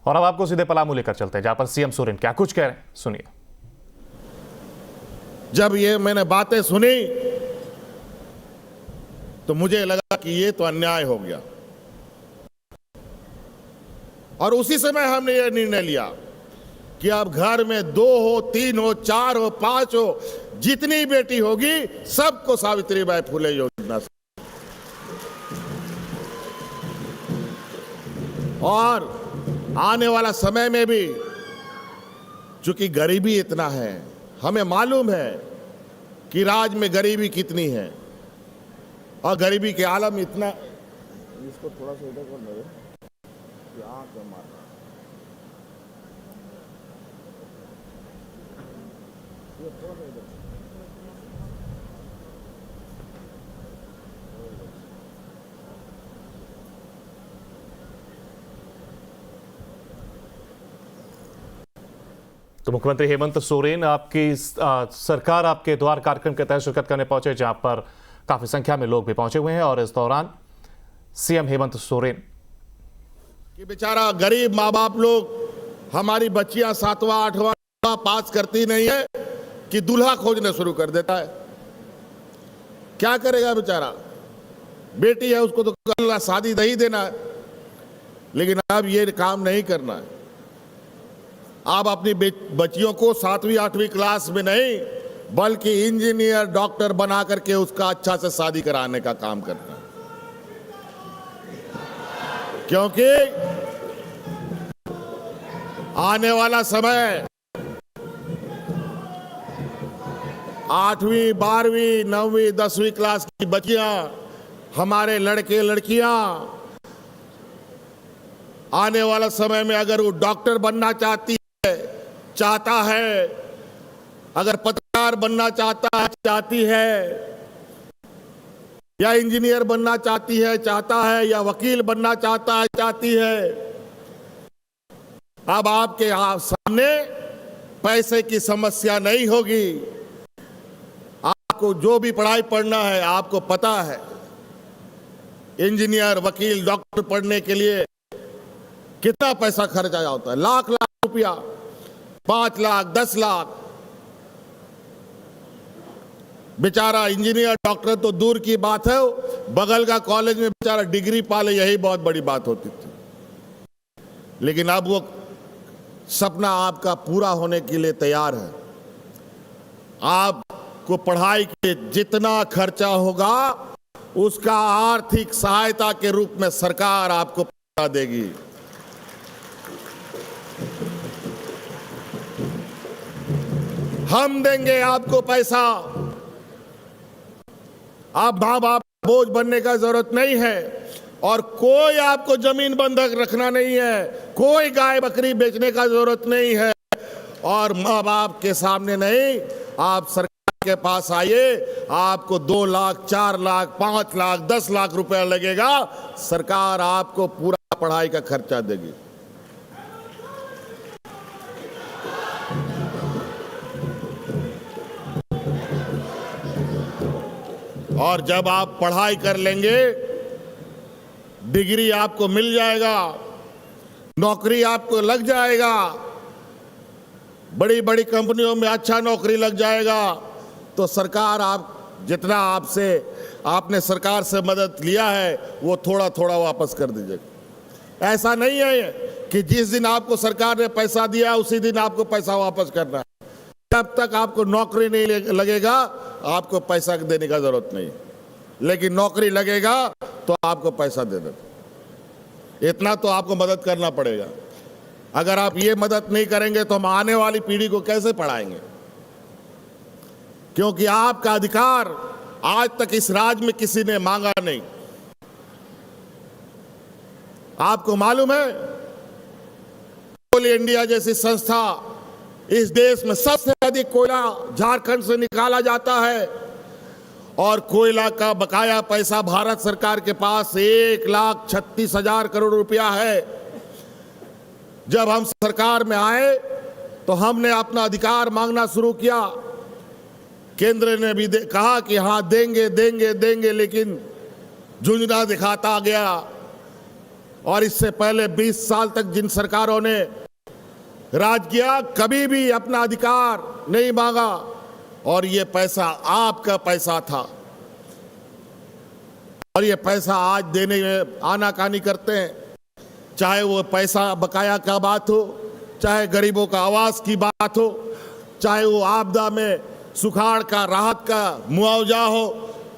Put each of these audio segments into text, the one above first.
और अब आपको सीधे पलामू लेकर चलते हैं, जहां पर सीएम सोरेन क्या कुछ कह रहे हैं, सुनिए। जब ये मैंने बातें सुनी तो मुझे लगा कि ये तो अन्याय हो गया, और उसी समय हमने ये निर्णय लिया कि अब घर में 2 हो, 3 हो, 4 हो, 5 हो, जितनी बेटी होगी सबको सावित्रीबाई फुले योजना से। और आने वाला समय में भी, चूंकि गरीबी इतना है, हमें मालूम है कि राज्य में गरीबी कितनी है, और गरीबी के आलम इतना, इसको थोड़ा सा इधर कर लो, आंख में मारना, ये थोड़ा सा इधर। तो मुख्यमंत्री हेमंत सोरेन आपकी सरकार आपके द्वार कार्यक्रम के तहत शिरकत करने पहुंचे, जहां पर काफी संख्या में लोग भी पहुंचे हुए हैं। और इस दौरान सीएम हेमंत सोरेन कि बेचारा गरीब माँ बाप लोग, हमारी बच्चियां 7वां 8वां पास करती नहीं है कि दूल्हा खोजने शुरू कर देता है। क्या करेगा बेचारा, बेटी है उसको तो कल शादी नहीं देना है, लेकिन अब ये काम नहीं करना है। आप अपनी बच्चियों को 7वीं 8वीं क्लास में नहीं, बल्कि इंजीनियर डॉक्टर बना करके उसका अच्छा से शादी कराने का काम करना है। क्योंकि आने वाला समय 8वीं 12वीं 9वीं 10वीं क्लास की बच्चियां, हमारे लड़के लड़कियां, आने वाला समय में अगर वो डॉक्टर बनना चाहता है, अगर पत्रकार बनना चाहती है, या इंजीनियर बनना चाहता है, या वकील बनना चाहती है, अब आपके सामने पैसे की समस्या नहीं होगी। आपको जो भी पढ़ाई पढ़ना है, आपको पता है इंजीनियर वकील डॉक्टर पढ़ने के लिए कितना पैसा खर्चा जाता है, लाख लाख रुपया, 5 लाख 10 लाख। बेचारा इंजीनियर डॉक्टर तो दूर की बात है, बगल का कॉलेज में बेचारा डिग्री पाले, यही बहुत बड़ी बात होती थी। लेकिन अब वो सपना आपका पूरा होने के लिए तैयार है। आपको पढ़ाई के जितना खर्चा होगा, उसका आर्थिक सहायता के रूप में सरकार आपको पैसा देगी। हम देंगे आपको पैसा। आप मां बाप बोझ बनने का जरूरत नहीं है, और कोई आपको जमीन बंधक रखना नहीं है, कोई गाय बकरी बेचने का जरूरत नहीं है, और मां बाप के सामने नहीं, आप सरकार के पास आइए, आपको 2 लाख 4 लाख 5 लाख 10 लाख रुपया लगेगा, सरकार आपको पूरा पढ़ाई का खर्चा देगी। और जब आप पढ़ाई कर लेंगे, डिग्री आपको मिल जाएगा, नौकरी आपको लग जाएगा, बड़ी बड़ी कंपनियों में अच्छा नौकरी लग जाएगा, तो सरकार आप जितना आपने सरकार से मदद लिया है, वो थोड़ा थोड़ा वापस कर दीजिएगा। ऐसा नहीं है कि जिस दिन आपको सरकार ने पैसा दिया उसी दिन आपको पैसा वापस करना है। जब तक आपको नौकरी नहीं लगेगा, आपको पैसा देने का जरूरत नहीं, लेकिन नौकरी लगेगा तो आपको पैसा दे देना। इतना तो आपको मदद करना पड़ेगा। अगर आप ये मदद नहीं करेंगे तो हम आने वाली पीढ़ी को कैसे पढ़ाएंगे? क्योंकि आपका अधिकार आज तक इस राज्य में किसी ने मांगा नहीं। आपको मालूम है, कोल इंडिया जैसी संस्था, इस देश में सबसे अधिक कोयला झारखंड से निकाला जाता है, और कोयला का बकाया पैसा भारत सरकार के पास 1,36,000 करोड़ रुपया है। जब हम सरकार में आए तो हमने अपना अधिकार मांगना शुरू किया। केंद्र ने भी कहा कि हाँ देंगे देंगे देंगे, लेकिन झुंझुना दिखाता गया। और इससे पहले 20 साल तक जिन सरकारों ने राज किया, कभी भी अपना अधिकार नहीं मांगा, और ये पैसा आपका पैसा था, और ये पैसा आज देने में आनाकानी करते हैं। चाहे वो पैसा बकाया का बात हो, चाहे गरीबों का आवास की बात हो, चाहे वो आपदा में सुखाड़ का राहत का मुआवजा हो,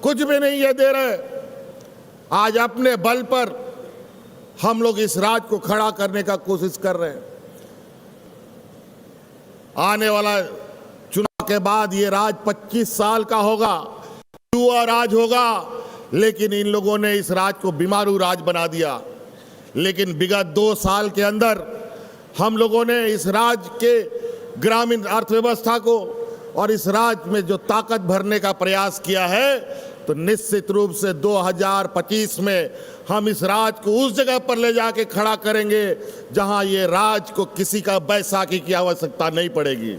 कुछ भी नहीं ये दे रहे। आज अपने बल पर हम लोग इस राज को खड़ा करने का कोशिश कर रहे हैं। आने वाला चुनाव के बाद ये राज 25 साल का होगा, युवा राज होगा, लेकिन इन लोगों ने इस राज को बीमारू राज बना दिया। लेकिन विगत 2 साल के अंदर हम लोगों ने इस राज के ग्रामीण अर्थव्यवस्था को और इस राज में जो ताकत भरने का प्रयास किया है, तो निश्चित रूप से 2025 में हम इस राज को उस जगह पर ले जाके खड़ा करेंगे जहां ये राज को किसी का बैसाखी की आवश्यकता नहीं पड़ेगी।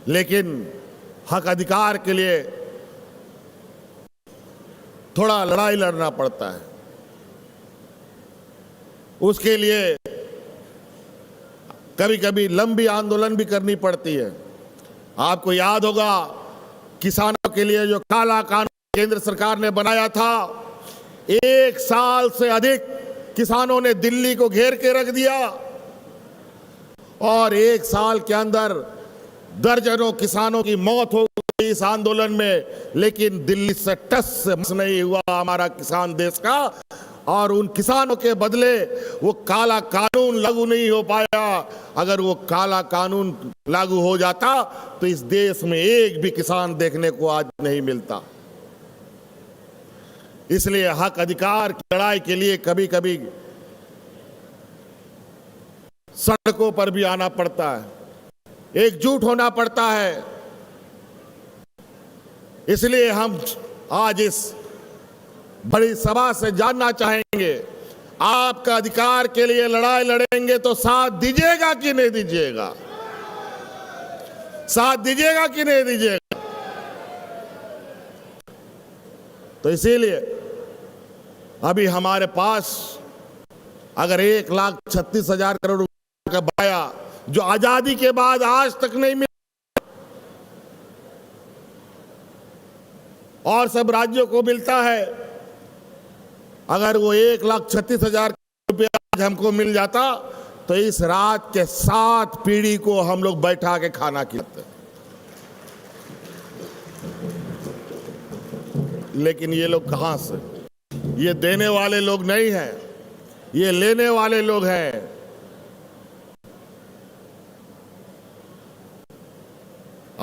लेकिन हक अधिकार के लिए थोड़ा लड़ाई लड़ना पड़ता है। उसके लिए कभी कभी लंबी आंदोलन भी करनी पड़ती है। आपको याद होगा, किसानों के लिए जो काला कानून केंद्र सरकार ने बनाया था, 1 साल से अधिक किसानों ने दिल्ली को घेर के रख दिया, और 1 साल के अंदर दर्जनों किसानों की मौत हो गई इस आंदोलन में। लेकिन दिल्ली से टस से मस नहीं हुआ हमारा किसान देश का, और उन किसानों के बदले वो काला कानून लागू नहीं हो पाया। अगर वो काला कानून लागू हो जाता तो इस देश में एक भी किसान देखने को आज नहीं मिलता। इसलिए हक अधिकार की लड़ाई के लिए कभी कभी सड़कों पर भी आना पड़ता है, एकजुट होना पड़ता है। इसलिए हम आज इस बड़ी सभा से जानना चाहेंगे, आपका अधिकार के लिए लड़ाई लड़ेंगे तो साथ दीजिएगा कि नहीं दीजिएगा? साथ दीजिएगा कि नहीं दीजिएगा? तो इसीलिए अभी हमारे पास अगर 1,36,000 करोड़ रुपए का बकाया जो आजादी के बाद आज तक नहीं मिला, और सब राज्यों को मिलता है, अगर वो 1,36,000 रुपया आज हमको मिल जाता तो इस रात के 7 पीढ़ी को हम लोग बैठा के खाना खिलाते। लेकिन ये लोग कहां से? ये देने वाले लोग नहीं हैं, ये लेने वाले लोग हैं।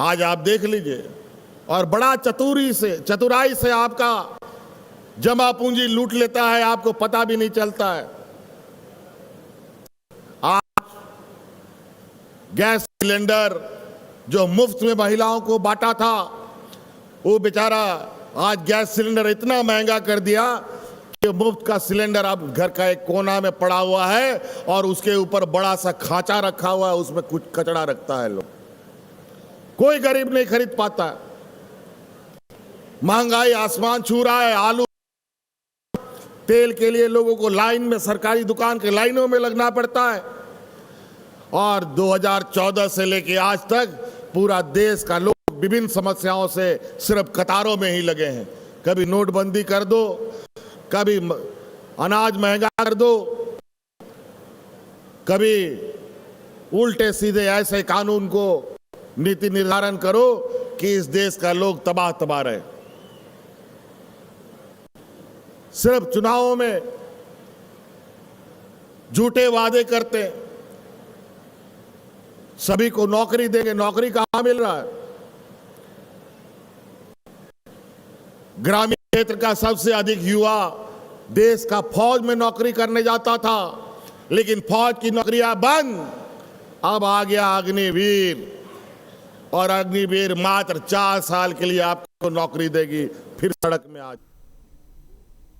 आज आप देख लीजिए, और बड़ा चतुराई से आपका जमा पूंजी लूट लेता है, आपको पता भी नहीं चलता है। आज गैस सिलेंडर जो मुफ्त में महिलाओं को बांटा था, वो बेचारा आज गैस सिलेंडर इतना महंगा कर दिया कि मुफ्त का सिलेंडर अब घर का एक कोना में पड़ा हुआ है, और उसके ऊपर बड़ा सा खांचा रखा हुआ है, उसमें कुछ कचड़ा रखता है। लोग, कोई गरीब नहीं खरीद पाता है। महंगाई आसमान छू रहा है। आलू तेल के लिए लोगों को लाइन में, सरकारी दुकान के लाइनों में लगना पड़ता है। और 2014 से लेके आज तक पूरा देश का लोग विभिन्न समस्याओं से सिर्फ कतारों में ही लगे हैं। कभी नोटबंदी कर दो, कभी अनाज महंगा कर दो, कभी उल्टे सीधे ऐसे कानून को नीति निर्धारण करो कि इस देश का लोग तबाह रहे। सिर्फ चुनावों में झूठे वादे करते हैं, सभी को नौकरी देंगे, नौकरी कहां मिल रहा है? ग्रामीण क्षेत्र का सबसे अधिक युवा देश का फौज में नौकरी करने जाता था, लेकिन फौज की नौकरियां बंद। अब आ गया अग्निवीर, और अग्निवीर मात्र 4 साल के लिए आपको नौकरी देगी, फिर सड़क में आज